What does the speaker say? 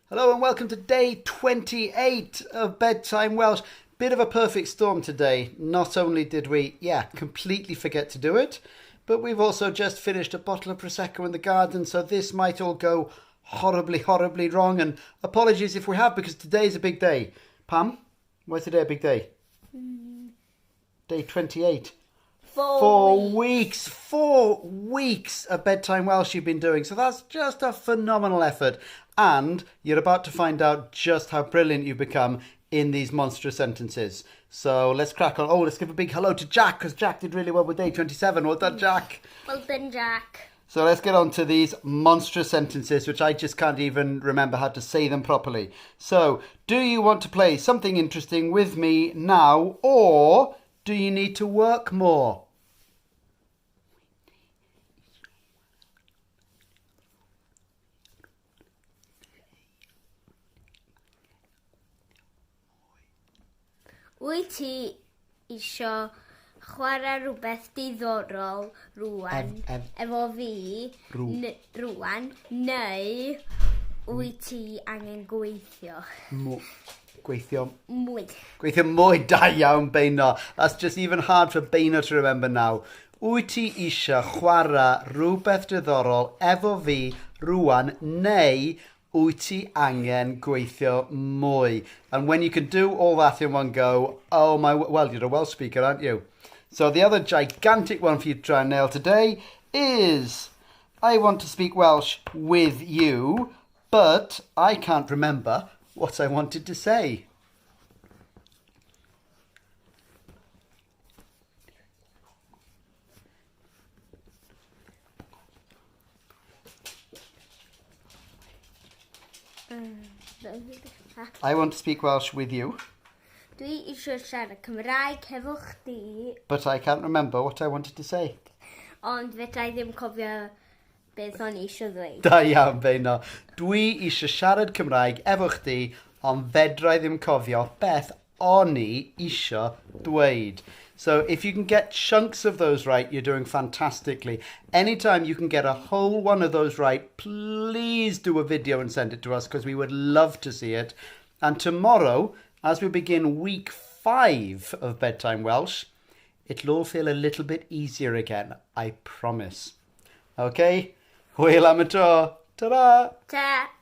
Hello and welcome to day 28 of Bedtime Welsh. Bit of a perfect storm today. Not only did we, completely forget to do it, but we've also just finished a bottle of Prosecco in the garden, so this might all go horribly, horribly wrong. And apologies if we have, because today's a big day. Pam, why's today a big day? Day 28. 4 weeks. 4 weeks of Bedtime Welsh you've been doing. So that's just a phenomenal effort. And you're about to find out just how brilliant you've become in these monstrous sentences. So let's crack on. Oh, let's give a big hello to Jack, because Jack did really well with day 27. Well done, Jack. Well done, Jack. So let's get on to these monstrous sentences, which I just can't even remember how to say them properly. So, do you want to play something interesting with me now, or do you need to work more? Wyt ti isio chwarae rhywbeth diddorol rŵan efo fi rŵan, neu wyt ti angen gweithio? Gweithio. Mwy. Gweithio mwy, da iawn, Beino. That's just even hard for Beino to remember now. Wyt ti isio chwarae rhywbeth diddorol efo fi rŵan, neu wyt ti angen gweithio mwy? And when you can do all that in one go, oh my, well, you're a Welsh speaker, aren't you? So the other gigantic one for you to try and nail today is, I want to speak Welsh with you, but I can't remember what I wanted to say. I want to speak Welsh with you. Dwi isio siarad Cymraeg hefo chdi, But I can't remember what I wanted to say. ond fedra I ddim cofio beth o'n i isio ddweud. Da iawn, Beino. Dwi isio siarad Cymraeg efo chdi, ond fedra I ddim cofio beth o'n i isio dweud. So if you can get chunks of those right, you're doing fantastically. Anytime you can get a whole one of those right, please do a video and send it to us, because we would love to see it. And tomorrow, as we begin week 5 of Bedtime Welsh, it'll all feel a little bit easier again, I promise. Okay? Hwyl am y tro. Ta-ra! Ta!